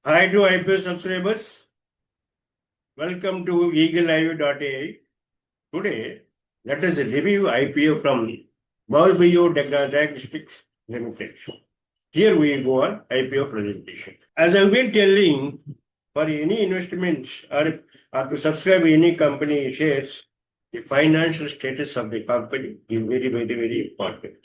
Hi to IPO subscribers. Welcome to eaglelive.ai. Today, let us review IPO from MOLBIO Diagnostics Limited. Here we go on IPO presentation. As I've been telling, for any investment or to subscribe any company shares, the financial status of the company is very important.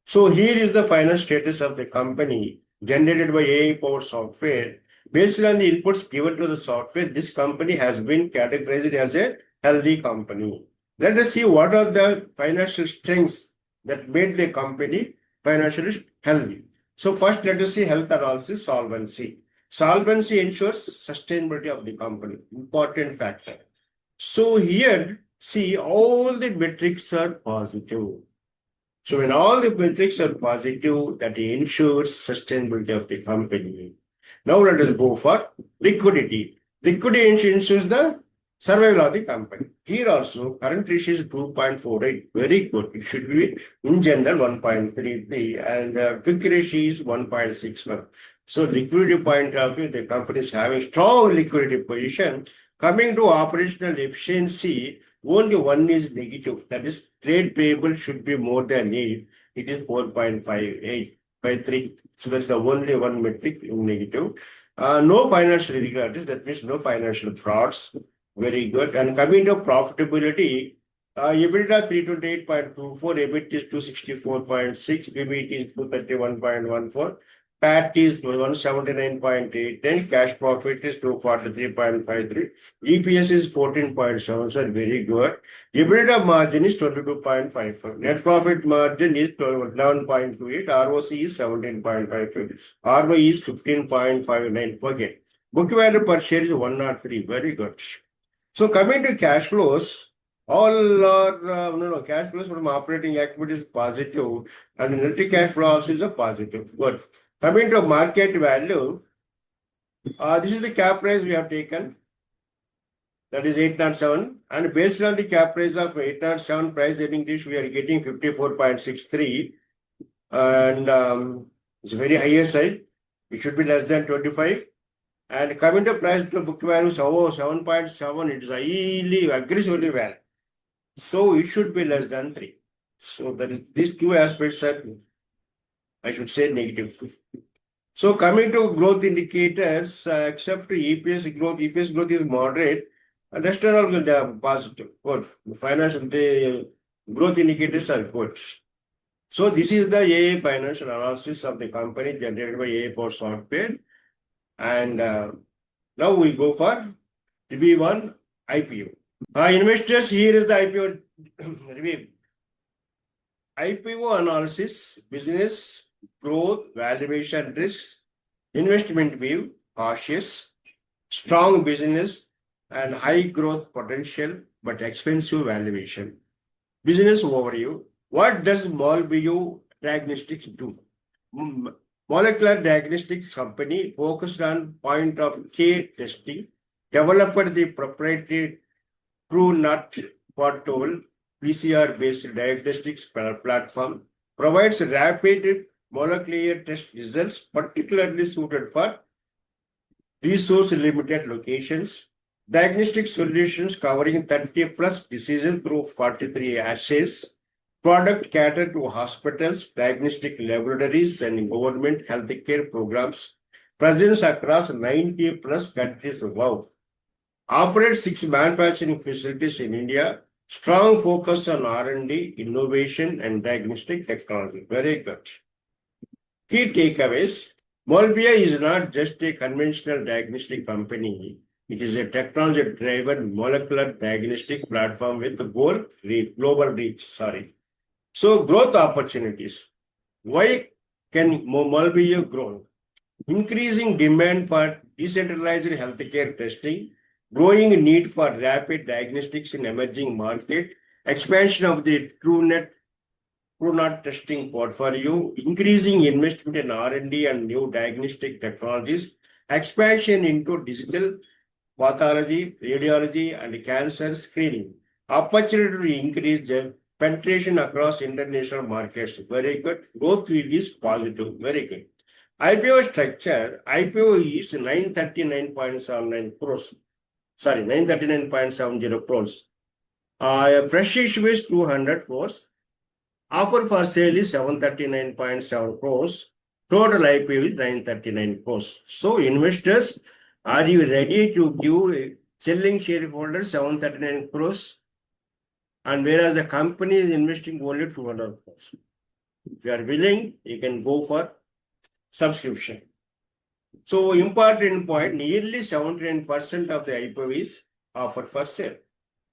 So here is the final status of the company generated by AI-powered software. Based on the inputs given to the software, this company has been categorized as a healthy company. Let us see what are the financial strengths that made the company financially healthy. So first, let us see health analysis solvency. Solvency ensures sustainability of the company, important factor. So here, see, all the metrics are positive. So when all the metrics are positive, that ensures sustainability of the company. Now let us go for liquidity. Liquidity ensures the survival of the company. Here also, current ratio is 2.48. Very good. It should be in general 1.33 and quick ratio is 1.61. So liquidity point of view, the company is having strong liquidity position. Coming to operational efficiency, only one is negative. That is, trade payable should be more than 8. It is 4.58 by 3. So that's the only one metric in negative. No financial irregularities. That means no financial frauds. Very good. And coming to profitability, EBITDA 328.24, EBIT is 264.6, PBT is 231.14. PAT is 179.8, and cash profit is 243.53. EPS is 14.7, so very good. EBITDA margin is 22.54. Net profit margin is 11.28. ROC is 17.55. ROE is 15.59. Okay. Book value per share is 103. Very good. So coming to cash flows, all are cash flows from operating activities positive, and net cash flow also is a positive. Good. Coming to market value, this is the cap price we have taken. That is 807. And based on the cap price of 807 price earning dish, we are getting 54.63. And it's very higher side. It should be less than 25. And coming to price to book value, 7.7, it is highly aggressively well. So it should be less than 3. So that is, these two aspects are, I should say, negative. So coming to growth indicators, except EPS growth is moderate. And rest are all positive. Good. The growth indicators are good. So this is the AI financial analysis of the company generated by AI for software. And now we go for review on IPO. Investors, here is the IPO review. IPO analysis, business, growth, valuation risks, investment view, cautious, strong business, and high growth potential, but expensive valuation. Business overview. What does MOLBIO Diagnostics do? Molecular diagnostics company focused on point of care testing, developed the proprietary TrueNut portable PCR-based diagnostics platform, provides rapid molecular test results particularly suited for resource-limited locations, diagnostic solutions covering 30 plus diseases through 43 assays, product catered to hospitals, diagnostic laboratories, and government healthcare programs, presence across 90 plus countries. Wow. Operates 6 manufacturing facilities in India, strong focus on R&D, innovation, and diagnostic technology. Very good. Key takeaways. MOLBIO is not just a conventional diagnostic company. It is a technology-driven molecular diagnostic platform with global reach. So growth opportunities. Why can MOLBIO grow? Increasing demand for decentralized healthcare testing, growing need for rapid diagnostics in emerging market, expansion of the TrueNut testing portfolio, increasing investment in R&D and new diagnostic technologies, expansion into digital pathology, radiology, and cancer screening. Opportunity to increase the penetration across international markets. Very good. Growth is positive. Very good. IPO structure, IPO is 939.79 crores. Sorry, 939.70 crores. Fresh issue is 200 crores. Offer for sale is 739.7 crores. Total IPO is 939 crores. So investors, are you ready to give selling shareholders 739 crores? And whereas the company is investing only 200 crores. If you are willing, you can go for subscription. So important point, nearly 79% of the IPO is offered for sale.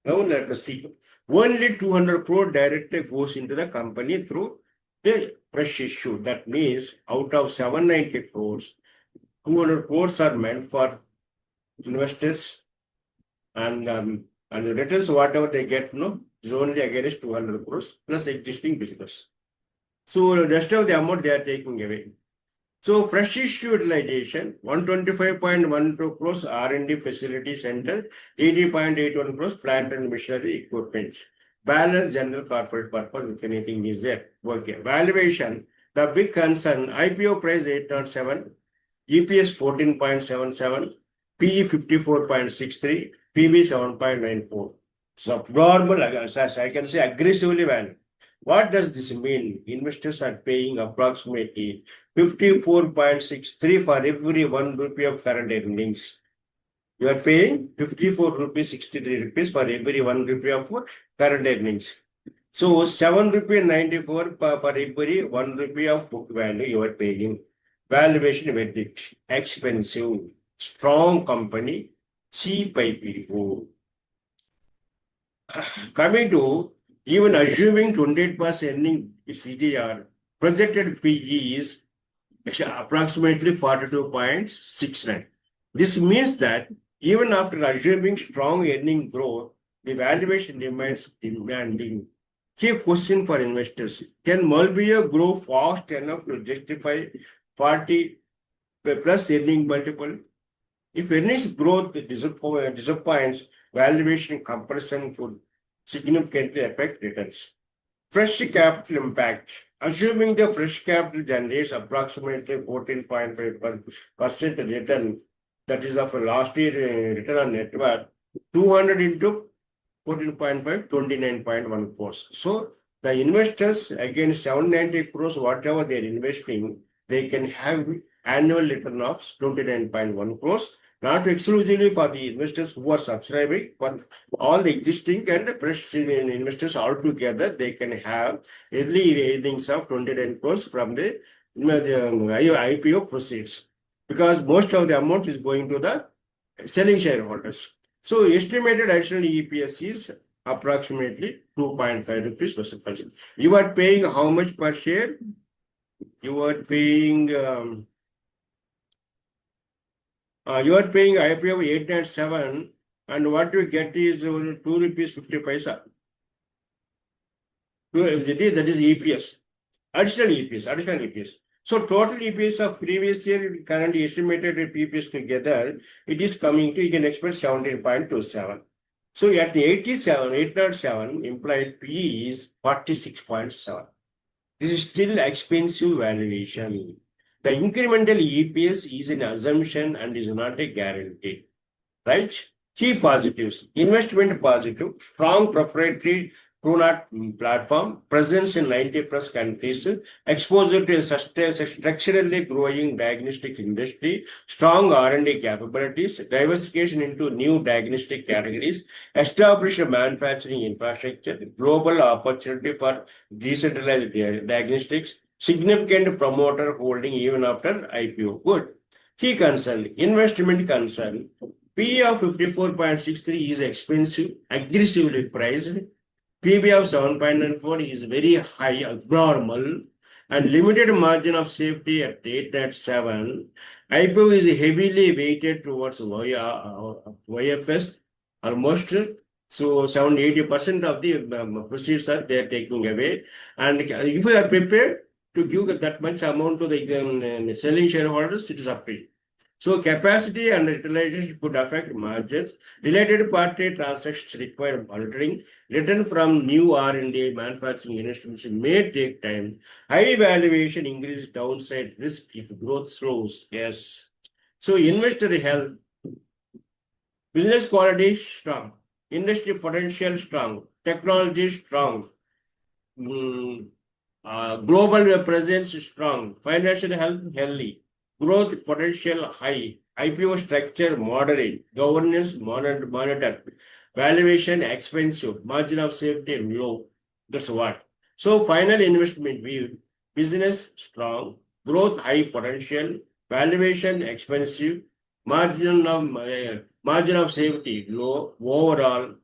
Now let us see. Only 200 crore directly goes into the company through the fresh issue. That means out of 790 crores, 200 crores are meant for investors, and the returns whatever they get, is only against 200 crores plus existing business. So the rest of the amount they are taking away. So fresh issue utilization, 125.12 crores R&D facility center, 80.81 crores plant and machinery equipment. Balance general corporate purpose, if anything is there. Okay. Valuation, the big concern, IPO price 807, EPS 14.77, PE 54.63, PB 7.94. So normal, as I can say, aggressively valued. What does this mean? Investors are paying approximately 54.63 for every 1 rupee of current earnings. You are paying 54 rupees, 63 rupees for every 1 rupee of current earnings. So 7 rupee 94 for every 1 rupee of book value you are paying. Valuation verdict, expensive, strong company, cheap IPO. Coming to even assuming 28% earning CGR, projected PE is approximately 42.69. This means that even after assuming strong earning growth, the valuation remains demanding. Key question for investors: can MOLBIO grow fast enough to justify 40 plus earning multiple? If earnings growth disappoints, valuation compression could significantly affect returns. Fresh capital impact. Assuming the fresh capital generates approximately 14.5% return, that is of last year return on net worth, 200 into 14.5, 29.1 crores. So the investors, again, 790 crores, whatever they're investing, they can have annual return of 29.1 crores. Not exclusively for the investors who are subscribing, but all the existing and the fresh investors all together, they can have early earnings of 29 crores from the IPO proceeds. Because most of the amount is going to the selling shareholders. So estimated additional EPS is approximately 2.5 rupees per share. You are paying how much per share? You are paying IPO of 8.7, and what you get is 2 rupees 50 paisa. That is EPS. Additional EPS. So total EPS of previous year, currently estimated EPS together, it is coming to, you can expect 17.27. So at the 8.7 implied PE is 46.7. This is still expensive valuation. The incremental EPS is an assumption and is not a guarantee, right? Key positives: investment positive, strong proprietary TrueNot platform, presence in 90 plus countries, exposure to a structurally growing diagnostic industry, strong R&D capabilities, diversification into new diagnostic categories, established manufacturing infrastructure, global opportunity for decentralized diagnostics, significant promoter holding even after IPO. Good. Key concern, investment concern. PE of 54.63 is expensive, aggressively priced. PB of 7.94 is very high, abnormal, and limited margin of safety at 8.7. IPO is heavily weighted towards YFS, almost. So 70-80% of the proceeds are they are taking away. And if you are prepared to give that much amount to the selling shareholders, it is up to you. So capacity and utilization could affect margins. Related party transactions require monitoring. Return from new R&D manufacturing investments may take time. High valuation increases downside risk if growth slows. Yes. So investor health, business quality strong, industry potential strong, technology strong, mm, global presence strong, financial health healthy, growth potential high, IPO structure moderate, governance monitor, valuation expensive, margin of safety low. That's what. So final investment view, business strong, growth high potential, valuation expensive, margin of safety low, overall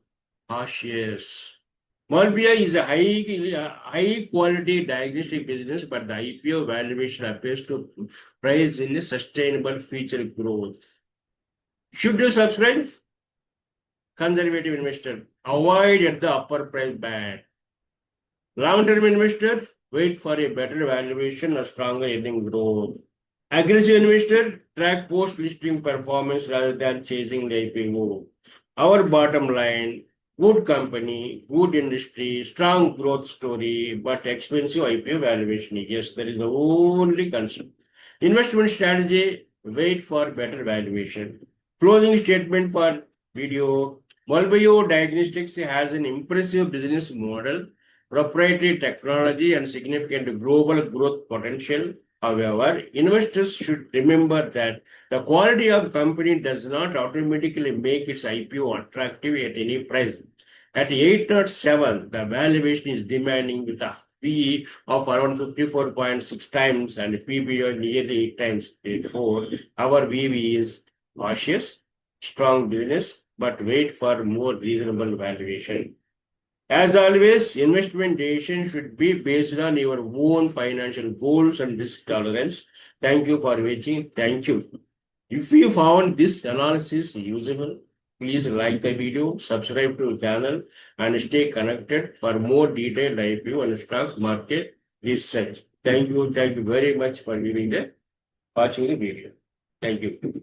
cautious. MOLBIO is a high quality diagnostic business, but the IPO valuation appears to price in a sustainable future growth. Should you subscribe? Conservative investor, avoid at the upper price band. Long-term investor, wait for a better valuation or stronger earning growth. Aggressive investor, track post-listing performance rather than chasing the IPO. Our bottom line, good company, good industry, strong growth story, but expensive IPO valuation. Yes, that is the only concern. Investment strategy, wait for better valuation. Closing statement for video. MOLBIO Diagnostics has an impressive business model, proprietary technology, and significant global growth potential. However, investors should remember that the quality of company does not automatically make its IPO attractive at any price. At 807, the valuation is demanding with a PE of around 54.6 times and PBO nearly 8 times. Therefore, our VV is cautious, strong business, but wait for more reasonable valuation. As always, investment decision should be based on your own financial goals and risk tolerance. Thank you for watching. Thank you. If you found this analysis useful, please like the video, subscribe to the channel, and stay connected for more detailed IPO and stock market research. Thank you. Thank you very much for watching the video. Thank you.